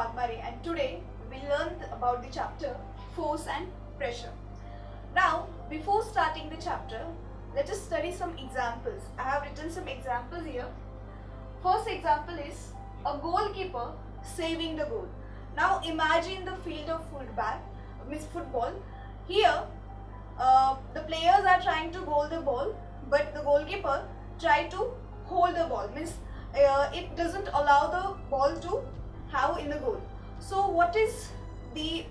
Nagmare, and today we learned about the chapter force and pressure. Now, before starting the chapter, let us study some examples. I have written some examples here. First example is a goalkeeper saving the goal. Now imagine the field of football. Here, the players are trying to goal the ball, but the goalkeeper try to hold the ball. It doesn't allow the ball to have in the goal. So what is the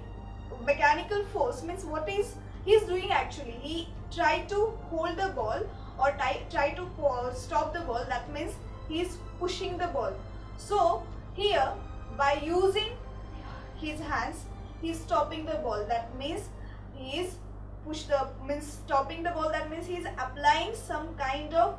mechanical force? What is he's doing actually? He tried to hold the ball or try to stop the ball. That means he is pushing the ball. So here, by using his hands, he is stopping the ball. That means he is stopping the ball. That means he is applying some kind of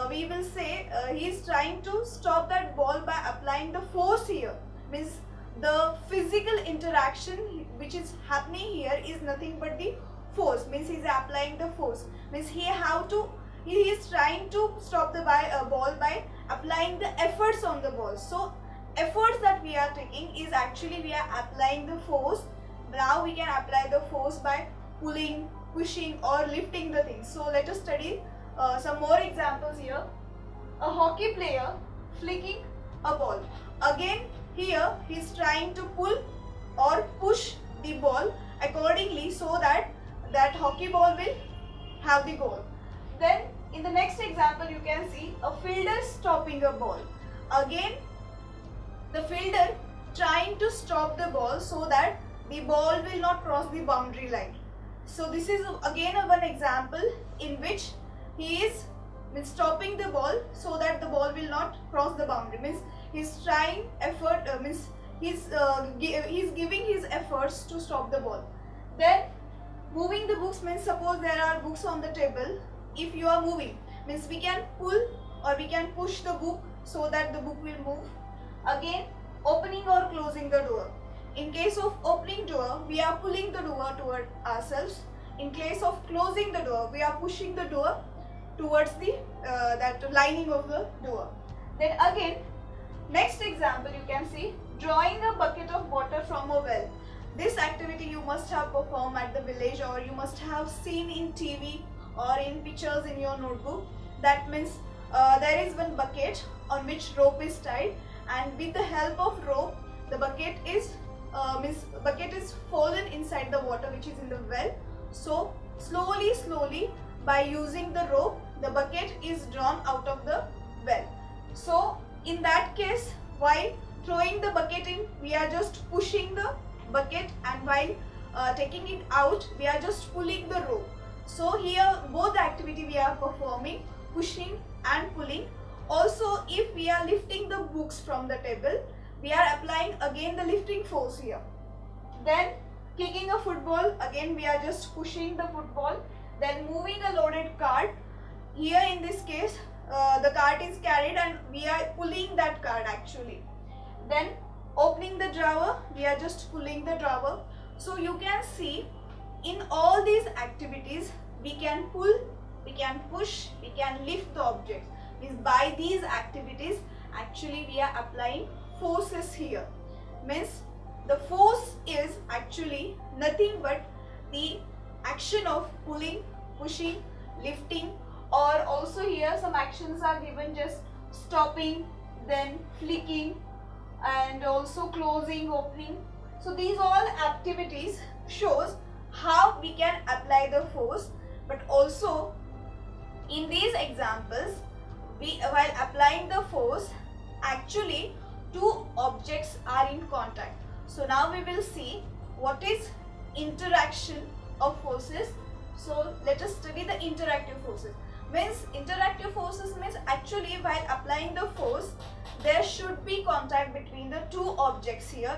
we will say he is trying to stop that ball by applying the force here. Means the physical interaction which is happening here is nothing but the force. Means he is applying the force. Means he is trying to stop the ball by applying the efforts on the ball. So efforts that we are taking is actually we are applying the force. Now we can apply the force by pulling, pushing or lifting the things. So let us study some more examples here. A hockey player flicking a ball. Again here he is trying to pull or push the ball accordingly so that hockey ball will have the goal. Then in the next example you can see a fielder stopping a ball. Again the fielder trying to stop the ball so that the ball will not cross the boundary line. So this is again one example in which he is stopping the ball so that the ball will not cross the boundary. He's trying effort. He's giving his efforts to stop the ball. Then moving the books means suppose there are books on the table. If you are moving means we can pull or we can push the book so that the book will move. Again opening or closing the door. In case of opening door, we are pulling the door toward ourselves. In case of closing the door, we are pushing the door towards the that lining of the door. Then again, next example you can see drawing a bucket of water from a well. This activity you must have performed at the village or you must have seen in TV or in pictures in your notebook. That means there is one bucket on which rope is tied, and with the help of rope, the bucket is fallen inside the water which is in the well. So slowly by using the rope, the bucket is drawn out of the well. So in that case, while throwing the bucket in, we are just pushing the bucket, and while taking it out, we are just pulling the rope. So here both activity we are performing, pushing and pulling. Also if we are lifting the books from the table, we are applying again the lifting force here. Then kicking a football, again we are just pushing the football. Then moving a loaded cart. Here in this case the cart is carried and we are pulling that cart actually. Then opening the drawer, we are just pulling the drawer. So you can see in all these activities we can pull, we can push, we can lift the objects. Means by these activities actually we are applying forces here. Means the force is actually nothing but the action of pulling, pushing, lifting, or also here some actions are given, just stopping, then flicking, and also closing, opening. So these all activities shows how we can apply the force. But also in these examples, while applying the force, actually two objects are in contact. So now we will see what is interaction of forces. So let us study the interactive forces. Interactive forces means actually while applying the force, there should be contact between the two objects here.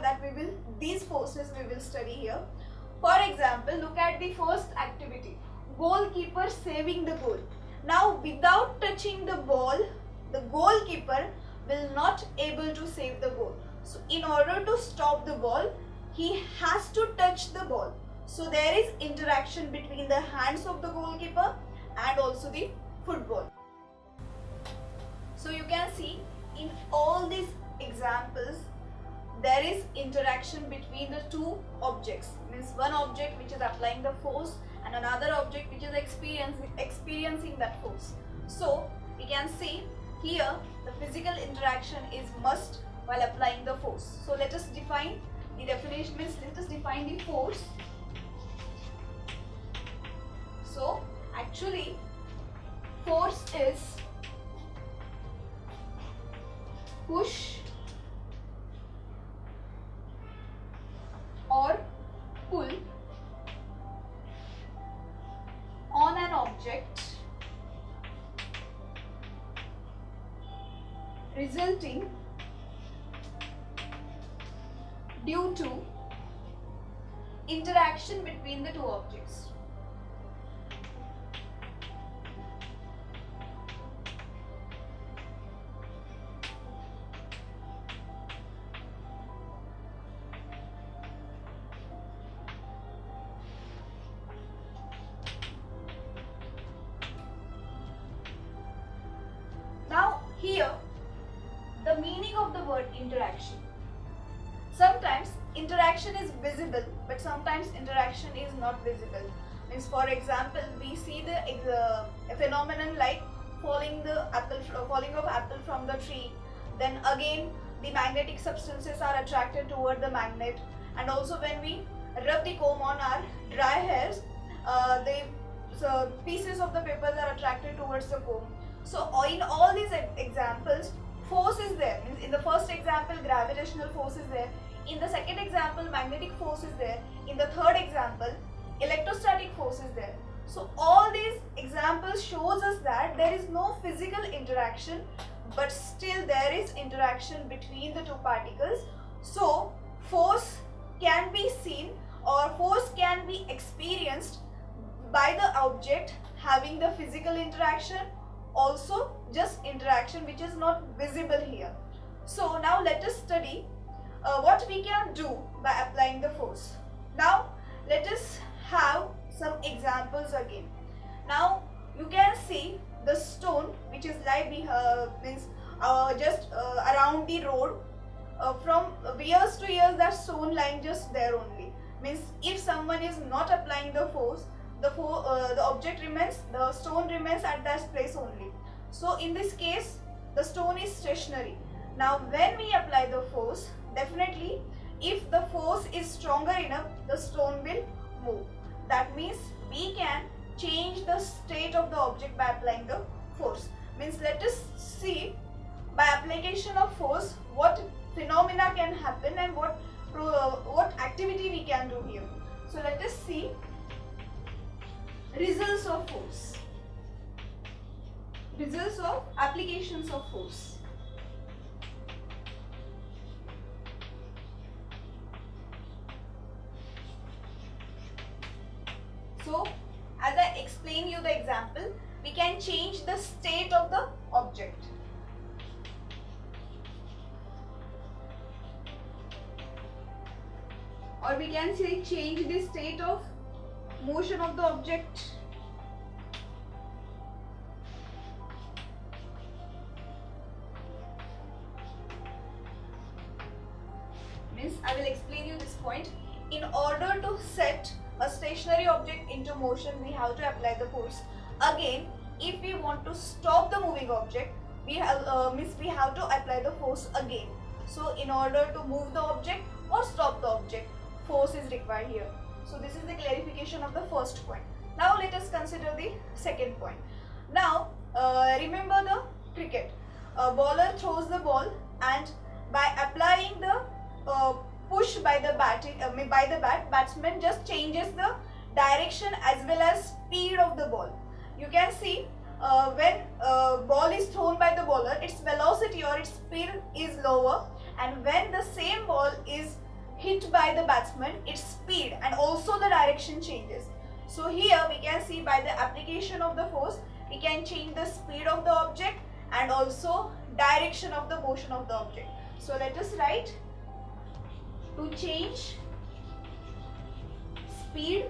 These forces we will study here. For example, look at the first activity, goalkeeper saving the goal. Now without touching the ball, the goalkeeper will not able to save the goal. So in order to stop the ball, he has to touch the ball. So there is interaction between the hands of the goalkeeper and also the football. So you can see in all these examples, there is interaction between the two objects. Means one object which is applying the force and another object which is experiencing that force. So we can see here the physical interaction is must while applying the force. So let us define the definition, means let us define the force. So actually force is push or pull on an object resulting due to interaction between the two objects. Now here the meaning of the word interaction. Sometimes interaction is visible, but sometimes interaction is not visible. Means for example, we see the phenomenon like falling of apple from the tree. Then again, the magnetic substances are attracted toward the magnet, and also when we rub the comb on our dry hairs, the pieces of the paper are attracted towards the comb. So in all these examples, force is there. Means in the first example, gravitational force is there. In the second example, magnetic force is there. In the third example, electrostatic force is there. So all these examples shows us that there is no physical interaction, but still there is interaction between the two particles. So force can be seen or force can be experienced by the object having the physical interaction, also just interaction which is not visible here. So now let us study what we can do by applying the force. Now let us have some examples again. Now you can see the stone which is like just around the road. From years to years that stone lying just there only. Means if someone is not applying the force, the stone remains at that place only. So in this case the stone is stationary. Now when we apply the force, definitely if the force is stronger enough, the stone will move. That means we can change the state of the object by applying the force. Means let us see by application of force what phenomena can happen and what activity we can do here. So let us see results of force. Results of applications of force. So as I explain you the example, we can change the state of the object. Or we can say change the state of motion of the object. Means I will explain you this point. In order to set a stationary object into motion, we have to apply the force. Again, if we want to stop the moving object, we have to apply the force again. So in order to move the object or stop the object, force is required here. So this is the clarification of the first point. Now let us consider the second point. Now remember the cricket. A bowler throws the ball, and by applying the push by the bat, batsman just changes the direction as well as speed of the ball. You can see when ball is thrown by the bowler, its velocity or its speed is lower, and when the same ball is hit by the batsman, its speed and also the direction changes. So here we can see by the application of the force, we can change the speed of the object and also direction of the motion of the object. So let us write, to change speed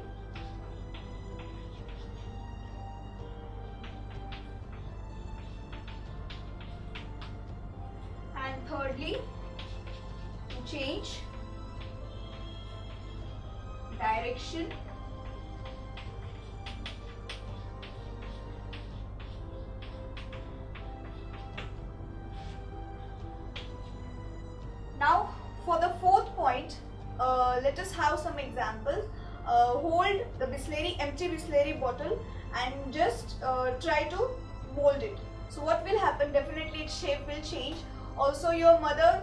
and thirdly to change direction Now for the fourth point, let us have some examples. Hold the empty Bisleri bottle and just try to mold it. So what will happen? Definitely its shape will change. Also your mother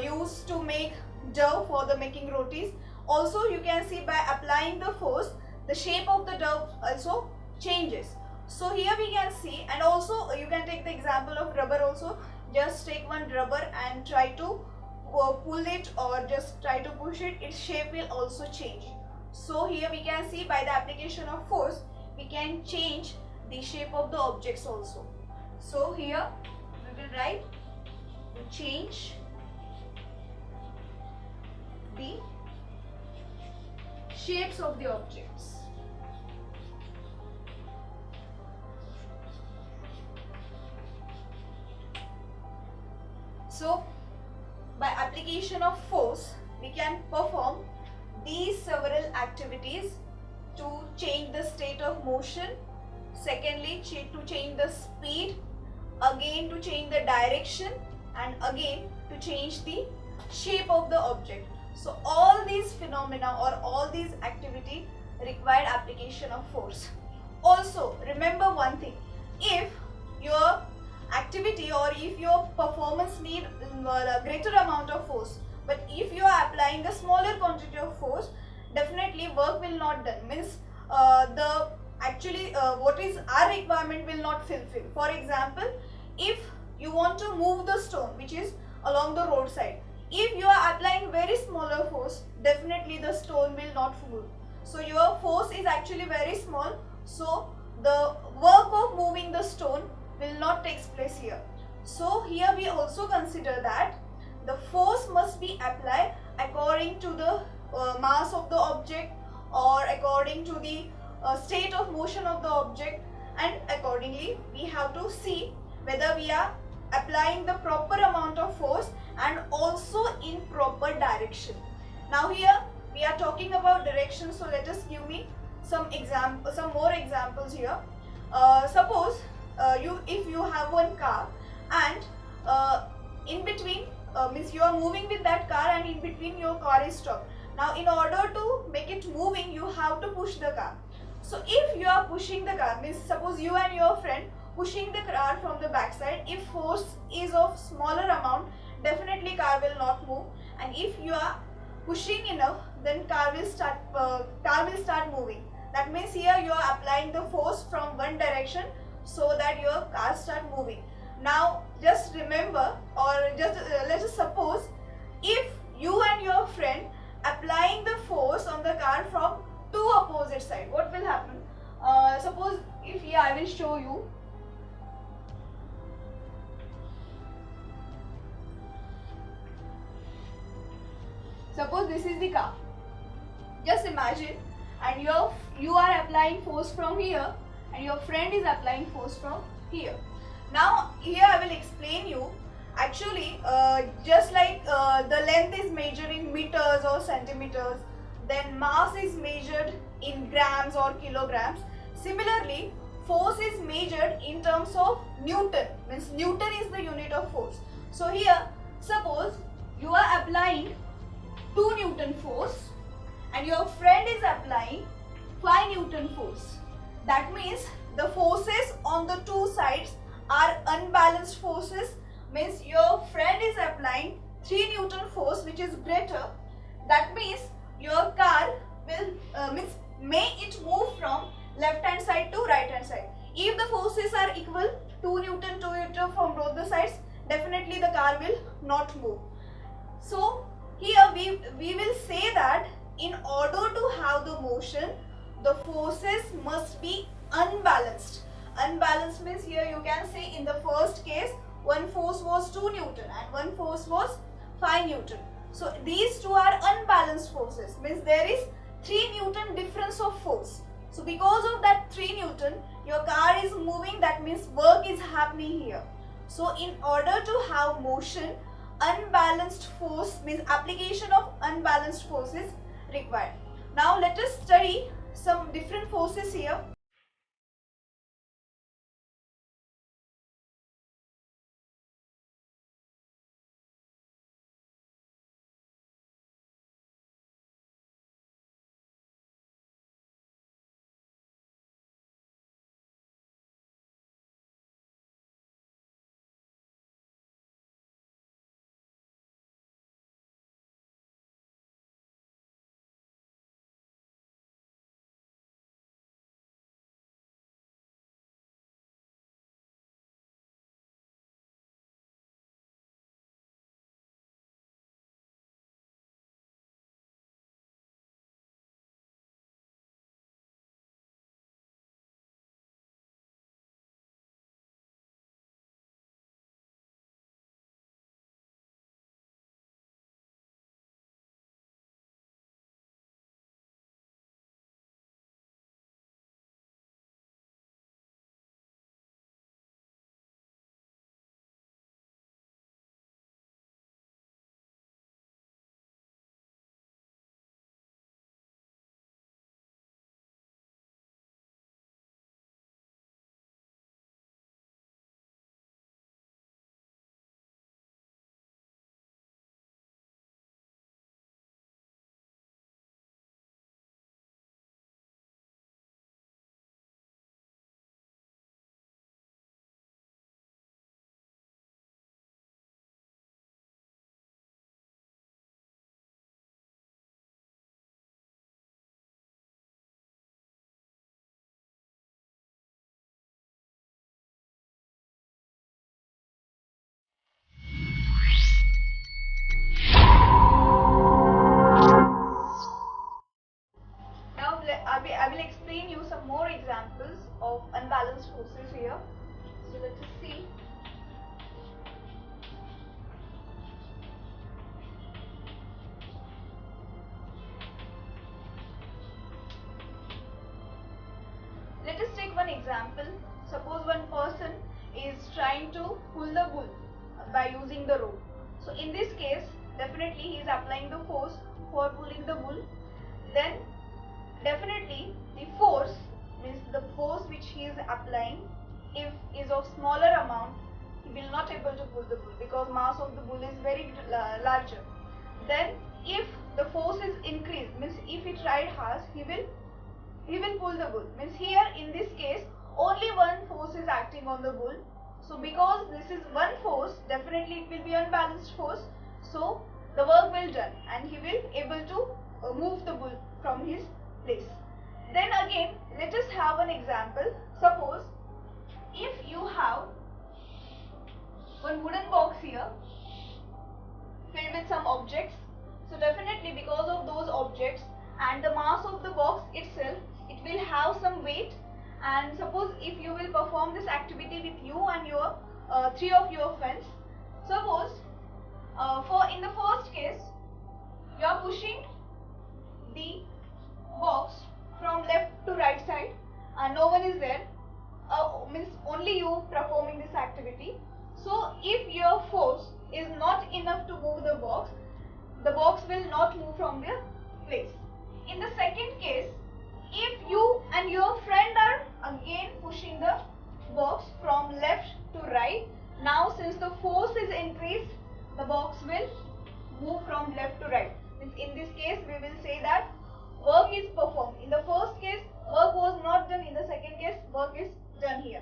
used to make dough for the making rotis. Also you can see by applying the force, the shape of the dough also changes. So here we can see, and also you can take the example of rubber also. Just take one rubber and try to pull it or just try to push it, its shape will also change. So here we can see by the application of force, we can change the shape of the objects also. So here we will write to change the shapes of the objects. So by application of force, we can perform these several activities to change the state of motion. Secondly, to change the speed. Again, to change the direction. And again, to change the shape of the object. So all these phenomena or all these activities require application of force. Also, remember one thing. If your activity or if your performance need a greater amount of force, but if you are applying a smaller quantity of force, definitely work will not done. Means what is our requirement will not fulfill. For example, if you want to move the stone which is along the roadside, if you are applying very smaller force, definitely the stone will not move. So your force is actually very small, so the work of moving the stone will not take place here. So here we also consider that the force must be applied according to the mass of the object or according to the state of motion of the object, and accordingly we have to see whether we are applying the proper amount of force and also in proper direction. Now here we are talking about direction, so let us give me some more examples here. Suppose if you have one car and in between means you are moving with that car and in between your car is stopped. Now in order to make it moving, you have to push the car. So if you are pushing the car, means suppose you and your friend pushing the car from the back side, if force is of smaller amount, definitely car will not move, and if you are pushing enough, then car will start moving. That means here you are applying the force from one direction so that your car start moving. Now just remember, or just let us suppose if you and your friend applying the force on the car from two opposite sides, what will happen? Suppose if here I will show you. Suppose this is the car. Just imagine, and you are applying force from here and your friend is applying force from here. Now here I will explain you. Actually just like the length is measured in meters or centimeters, then mass is measured in grams or kilograms. Similarly, force is measured in terms of Newton, means Newton is the unit of force. So here suppose you are applying 2 Newton force and your friend is applying 5 Newton force. That means the forces on the two sides are unbalanced forces, means your friend is applying 3 Newton force which is greater. That means your car will may it move from left hand side to right hand side. If the forces are equal, 2 Newton from both the sides, definitely the car will not move. So here we will say that in order to have the motion, the forces must be unbalanced. Unbalanced means here you can say in the first case one force was 2 Newton and one force was 5 Newton. So these two are unbalanced forces, means there is 3 Newton difference of force. So because of that 3 Newton, your car is moving, that means work is happening here. So in order to have motion, unbalanced force means application of unbalanced force is required. Now let us study some different forces here. Now I will explain you some more examples of unbalanced forces here. So let us see. Let us take one example. Suppose one person is trying to pull the bull by using the rope. So in this case, definitely he is applying the force for pulling the bull. Then definitely the force means the force which he is applying, if is of smaller amount, he will not able to pull the bull because mass of the bull is very larger. Then if the force is increased, means if he tried hard, he will pull the bull. Means here in this case only one force is acting on the bull. So because this is one force, definitely it will be unbalanced force. So the work will done and he will able to move the bull from his place. Then again let us have an example. Suppose if you have one wooden box here filled with some objects. So definitely because of those objects and the mass of the box itself, it will have some weight. And suppose if you will perform this activity with you and your three of your friends. Suppose for in the first case you are pushing the box from left to right side and no one is there, means only you performing this activity. So if your force is not enough to move the box will not move from their place. In the second case, if you and your friend are again pushing the box from left to right, now since the force is increased, the box will move from left to right. Means in this case we will say that work is performed. In the first case work was not done, in the second case work is done here.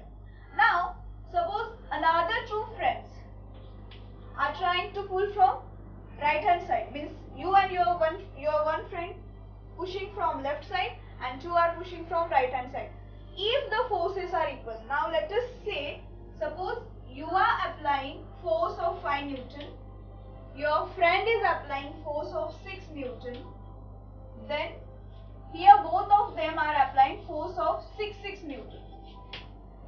Now suppose another two friends are trying to pull from right hand side, means you and your one friend pushing from left side and two are pushing from right hand side. If the forces are equal, now let us say suppose you are applying force of 5 Newton, your friend is applying force of 6 Newton, then here both of them are applying force of 6 Newton.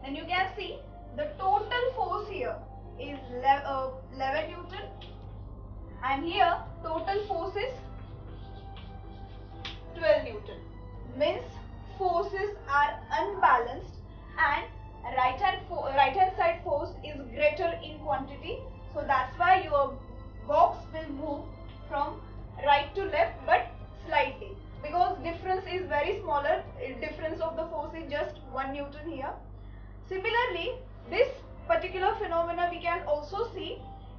Then you can see the total force here is 11 Newton and here total force is 12 Newton. Means forces are unbalanced and right hand side force is greater in quantity. So that's why your 1 Newton here. Similarly, this particular phenomena we can also see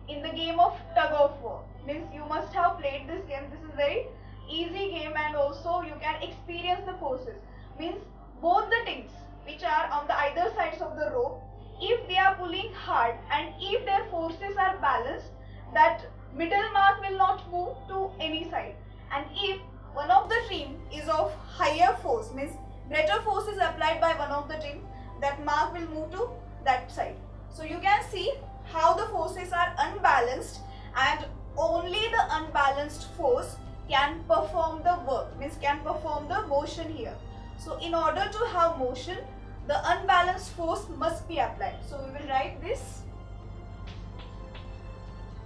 in the game of tug of war. Means you must have played this game. This is very easy game, and also you can experience the forces. Means both the things which are on the either sides of the rope, if they are pulling hard and if their forces are balanced, that middle mark will not move to any side. And if one of the team is of higher force, means greater force is applied by one of the team, that mark will move to that side. So you can see how the forces are unbalanced, and only the unbalanced force can perform the work, means can perform the motion here. So in order to have motion, the unbalanced force must be applied. So we will write this: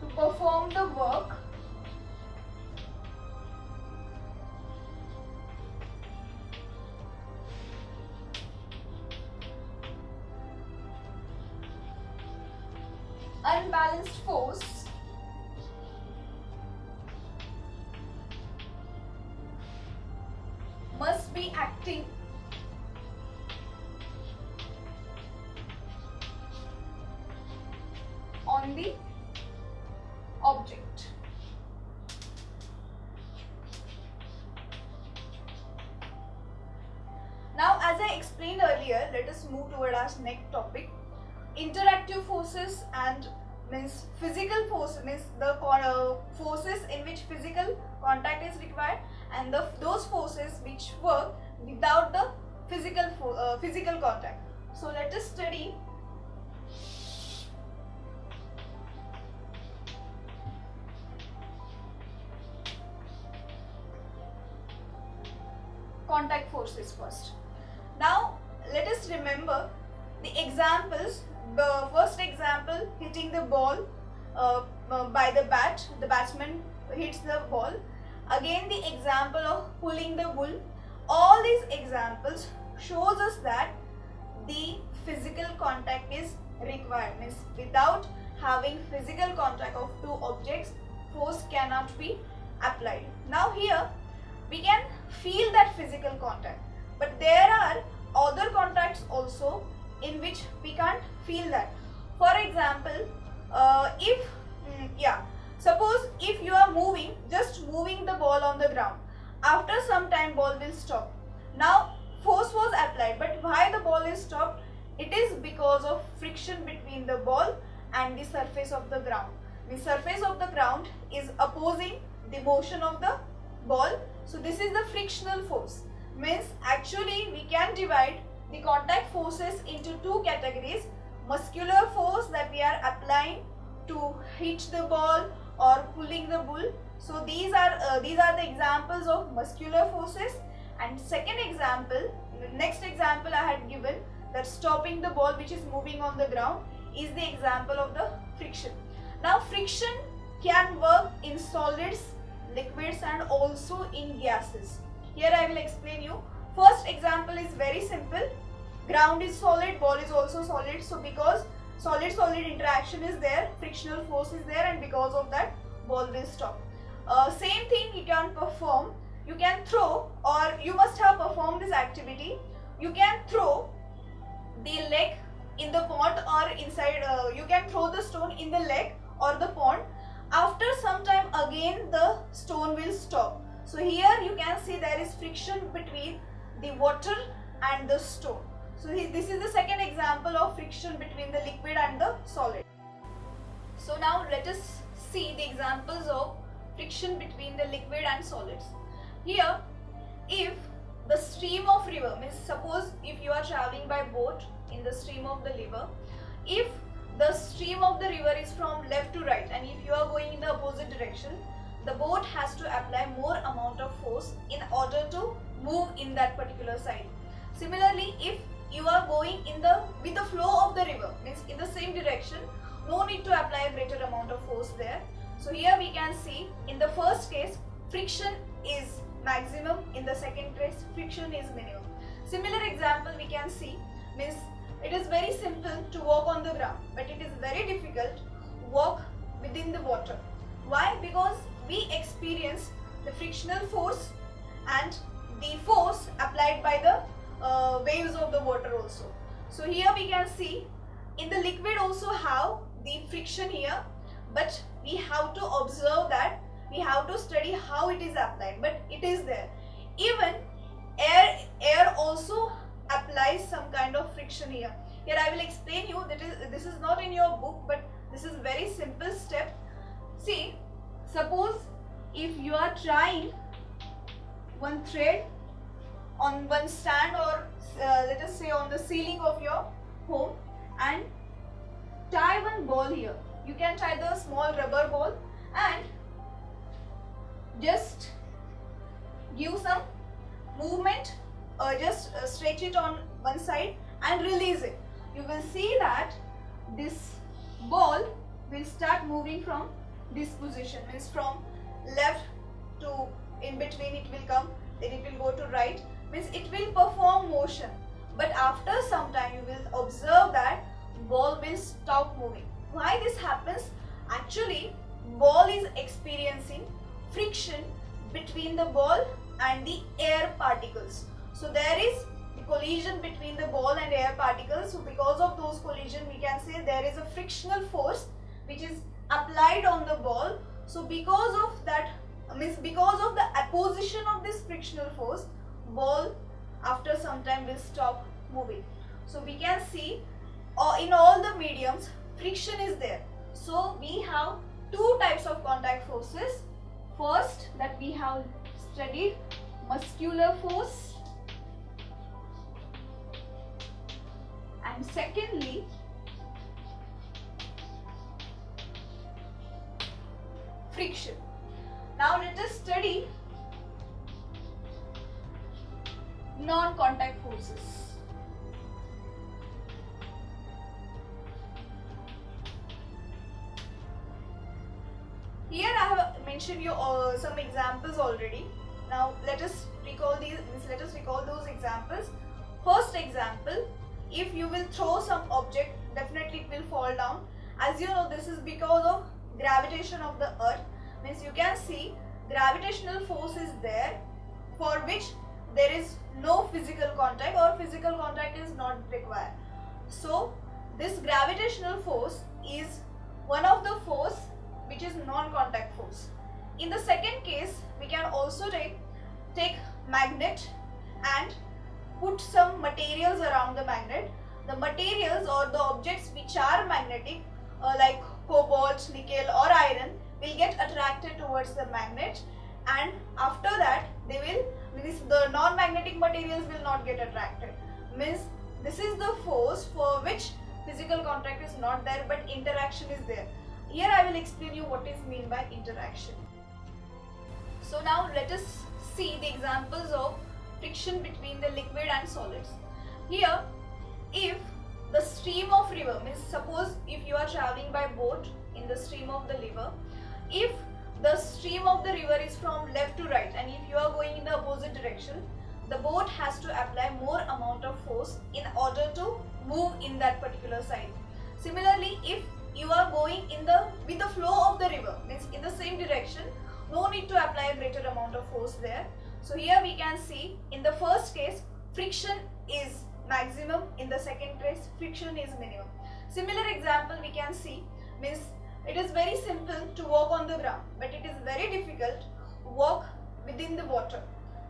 to perform the work, unbalanced force must be acting on the object. Now, as I explained earlier, let us move toward our next topic: interactive forces. And means physical force, means the forces in which physical contact is required, and those forces which work without the physical contact. So let us study contact forces first. Now let us remember the examples. The first example, hitting the ball by the bat, the batsman hits the ball. Again, the example of pulling the bull. All these examples shows us that the physical contact is required. Means without having physical contact of two objects, force cannot be applied. Now here we can feel that physical contact, but there are other contacts also in which we can't feel that. For example, suppose if you are just moving the ball on the ground, after some time ball will stop. Now force was applied, but why the ball is stopped? It is because of friction between the ball and the surface of the ground. The surface of the ground is opposing the motion of the ball, so this is the frictional force. Means actually we can divide the contact forces into two categories: muscular force that we are applying to hit the ball or pulling the bull. So these are the examples of muscular forces. And second example, the next example I had given, that stopping the ball which is moving on the ground, is the example of the friction. Now friction can work in solids, liquids, and also in gases. Here I will explain you. First example is very simple. Ground is solid, ball is also solid. So because solid-solid interaction is there, frictional force is there, and because of that ball will stop. Same thing you can perform. You can throw, or you must have performed this activity. You can throw the leg in the pond or inside, you can throw the stone in the lake or the pond. After some time again the stone will stop. So here you can see there is friction between the water and the stone. So this is the second example of friction between the liquid and the solid. So now let us see the examples of friction between the liquid and solids. Here, if the stream of river, means suppose if you are traveling by boat in the stream of the river, if the stream of the river is from left to right, and if you are going in the opposite direction, the boat has to apply more amount of force in order to move in that particular side. Similarly, if you are going with the flow of the river, means in the same direction, no need to apply a greater amount of force there. So here we can see in the first case friction is maximum, in the second case friction is minimum. Similar example we can see, means it is very simple to walk on the ground, but it is very difficult to walk within the water. Why? Because we experience the frictional force and the force applied by the waves of the water also. So here we can see in the liquid also have the friction here, but we have to observe that, we have to study how it is applied, but it is there. Even air also applies some kind of friction here. Here I will explain you that this is not in your book, but this is very simple step. See, suppose if you are trying one thread on one stand, or let us say on the ceiling of your home, and tie one ball here. You can tie the small rubber ball and just give some movement, just stretch it on one side and release it. You will see that this ball will start moving from this position, means from left to in between it will come, then it will go to right, means it will perform motion. But after some time you will observe that ball will stop moving. Why this happens? Actually, ball is experiencing friction between the ball and the air particles. So there is a collision between the ball and air particles. So because of those collision, we can say there is a frictional force which is applied on the ball. So because of that, means because of the apposition of this frictional force, ball after some time will stop moving. So we can see in all the mediums friction is there. So we have two types of contact forces. First, that we have studied muscular force, and secondly friction. Now let us study non-contact forces. Here I have mentioned you some examples already. Now let us recall those examples. First example, if you will throw some object, definitely it will fall down. As you know, this is because of gravitation of the earth. Means you can see gravitational force is there, for which there is no physical contact, or physical contact is not required. So this gravitational force is one of the force which is non-contact force. In the second case, we can also take magnet and put some materials around the magnet. The materials or the objects which are magnetic, like cobalt, nickel or iron, will get attracted towards the magnet, and after that the non-magnetic materials will not get attracted. Means this is the force for which physical contact is not there, but interaction is there. Here I will explain you what is mean by interaction. So now let us see the examples of friction between the liquid and solids. Here, if the stream of river, means suppose if you are traveling by boat in the stream of the river, if the stream of the river is from left to right, and if you are going in the opposite direction, the boat has to apply more amount of force in order to move in that particular side. Similarly, if you are going with the flow of the river, means in the same direction, no need to apply a greater amount of force there. So here we can see in the first case friction is maximum, in the second case friction is minimum. Similar example we can see, means it is very simple to walk on the ground, but it is very difficult to walk within the water.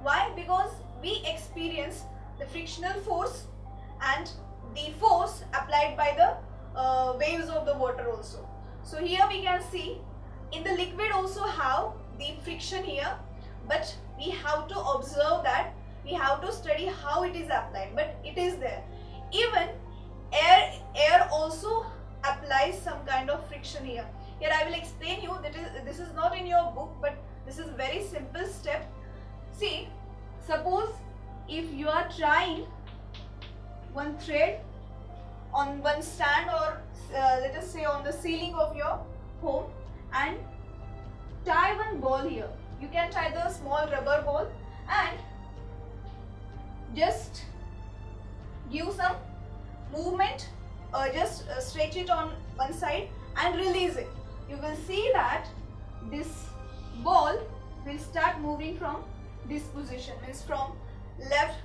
Why? Because we experience the frictional force and the force applied by the waves of the water also. So here we can see in the liquid also have the friction here, but we have to observe that, we have to study how it is applied, but it is there. Even air also applies some kind of friction here. Here I will explain you that this is not in your book, but this is very simple step. See, suppose if you are trying one thread on one stand, or let us say on the ceiling of your home, and tie one ball here. You can tie the small rubber ball and just give some movement, just stretch it on one side and release it. You will see that this ball will start moving from this position, means from left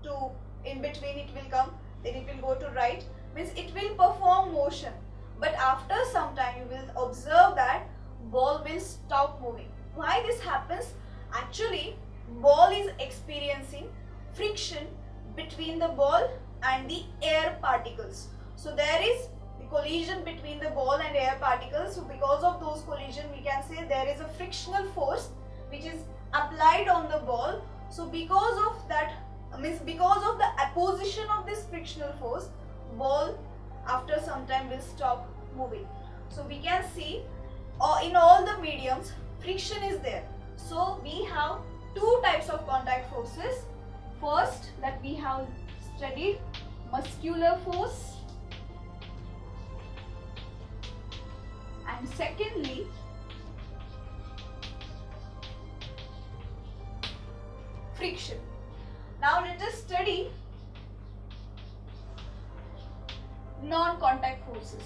to in between it will come, then it will go to right, means it will perform motion. But after some time you will observe that ball will stop moving. Why this happens? Actually, ball is experiencing friction between the ball and the air particles. So there is the collision between the ball and air particles. So because of those collision, we can say there is a frictional force which is applied on the ball. So because of that, means because of the apposition of this frictional force, ball after some time will stop moving. So we can see in all the mediums friction is there. So we have two types of contact forces. First, that we have studied muscular force, and secondly friction. Now let us study non-contact forces.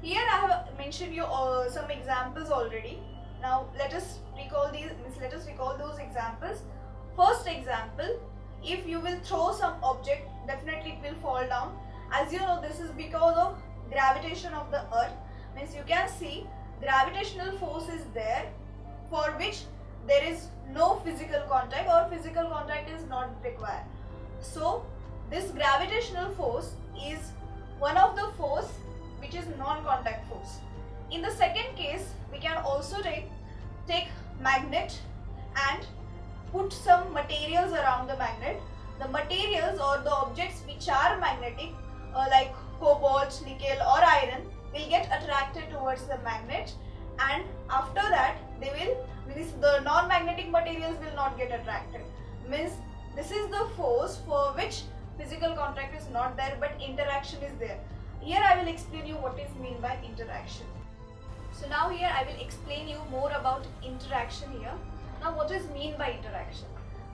Here I have mentioned you some examples already. Now let us recall those examples. First example, if you will throw some object, definitely it will fall down. As you know, this is because of gravitation of the earth. Means you can see gravitational force is there, for which there is no physical contact or physical contact is not required. So this gravitational force is one of the force which is non-contact force. In the second case, we can also take magnet and put some materials around the magnet. The materials or the objects which are magnetic, like cobalt, nickel or iron, will get attracted towards the magnet, and after that the non-magnetic materials will not get attracted. Means this is the force for which physical contact is not there but interaction is there. Here I will explain you what is meant by interaction. So now here I will explain you more about interaction here. Now what is mean by interaction?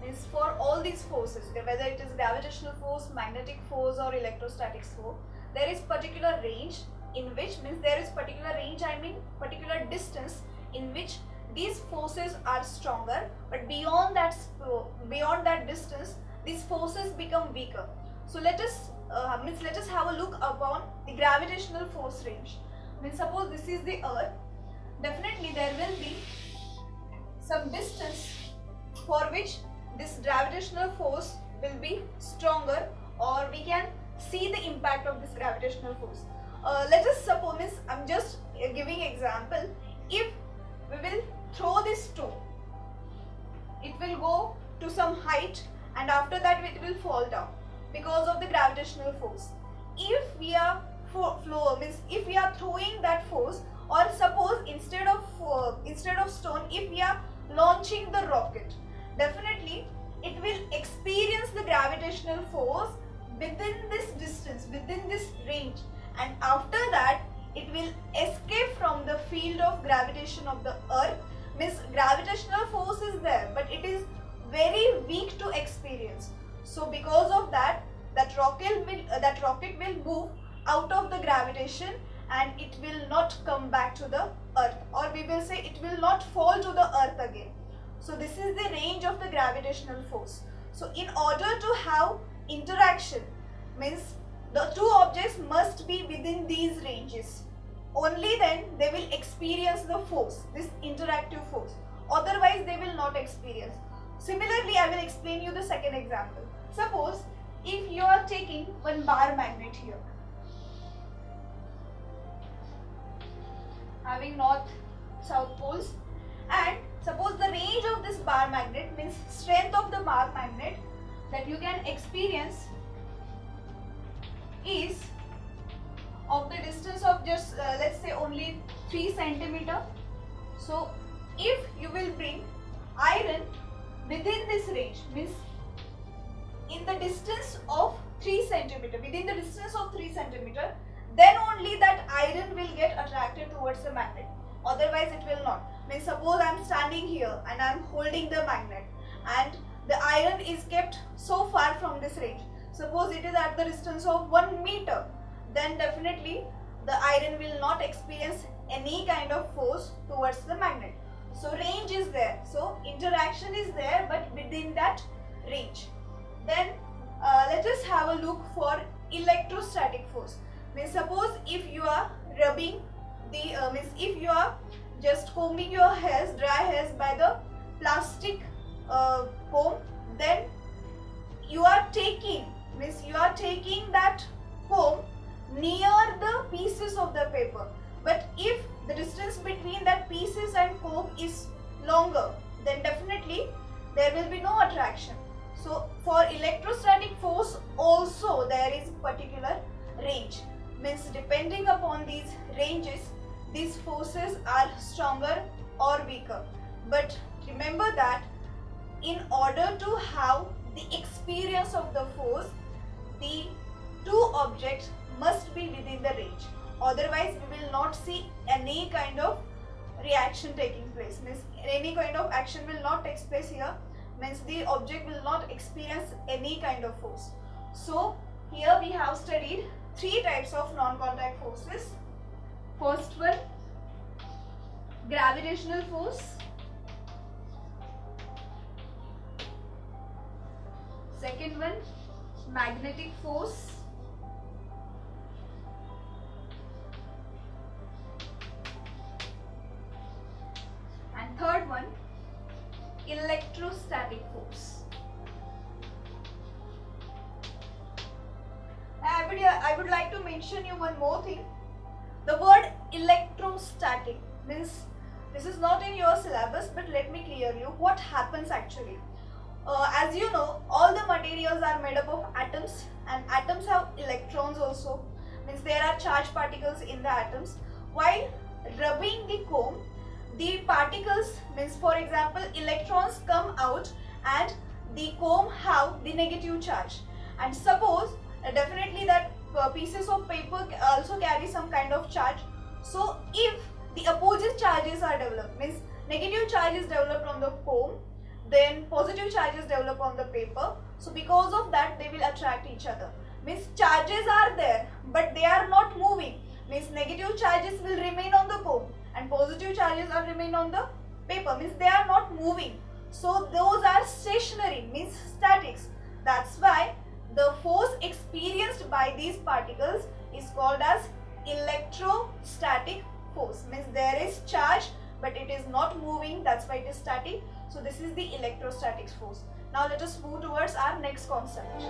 Means for all these forces, whether it is gravitational force, magnetic force or electrostatic force, there is particular range in which, means there is particular range, I mean particular distance in which these forces are stronger, but beyond that distance these forces become weaker. So let us have a look upon the gravitational force range. Means suppose this is the earth, definitely there will be some distance for which this gravitational force will be stronger, or we can see the impact of this gravitational force. Let us suppose, I'm just giving example, if we will throw this stone, it will go to some height and after that it will fall down because of the gravitational force. If we are if we are throwing that force, or suppose instead of stone, if we are launching the rocket, definitely it will experience the gravitational force within this distance, within this range, and after that it will escape from the field of gravitation of the earth. Means gravitational force is there but it is very weak to experience. So because of that, that rocket will move out of the gravitation and it will not come back to the earth, or we will say it will not fall to the earth again. So this is the range of the gravitational force. So in order to have interaction, means the two objects must be within these ranges. Only then they will experience the force, this interactive force. Otherwise they will not experience. Similarly, I will explain you the second example. Suppose if you are taking one bar magnet here, having north, south poles, and suppose the range of this bar magnet, means strength of the bar magnet that you can experience is of the distance of just let's say only 3 centimeter. So if you will bring iron within this range, means in the distance of 3 centimeter, within the distance of 3 centimeter, then only that iron will get attracted towards the magnet. Otherwise it will not. Means suppose I am standing here and I am holding the magnet and the iron is kept so far from this range. Suppose it is at the distance of 1 meter, then definitely the iron will not experience any kind of force towards the magnet. So range is there, so interaction is there, but within that range. Then let us have a look for electrostatic force. Means suppose if you are rubbing the if you are just combing your hairs, dry hairs by the plastic comb, then you are taking that comb near the pieces of the paper. But if the distance between that pieces and comb is longer, then definitely there will be no attraction. So for electrostatic force also there is particular range. Means depending upon these ranges, these forces are stronger or weaker. But remember that in order to have the experience of the force, the two objects must be within the range. Otherwise we will not see any kind of reaction taking place. Means any kind of action will not take place here. Means the object will not experience any kind of force. So here we have studied three types of non-contact forces. First one, gravitational force. Second one, magnetic force. And third one, electrostatic force. I would like to mention you one more thing. The word electrostatic means, this is not in your syllabus, but let me clear you what happens actually. As you know, all the materials are made up of atoms, and atoms have electrons also. Means there are charged particles in the atoms. While rubbing the comb, the particles, means for example electrons come out and the comb have the negative charge. And suppose definitely that pieces of paper also carry some kind of charge. So if the opposite charges are developed, means negative charge is developed on the comb, then positive charges develop on the paper. So because of that they will attract each other. Means charges are there but they are not moving. Means negative charges will remain on the comb and positive charges are remain on the paper. Means they are not moving. So those are stationary, means statics. That's why the force experienced by these particles is called as electrostatic force. Means there is charge but it is not moving, that's why it is static. So this is the electrostatic force. Now let us move towards our next concept.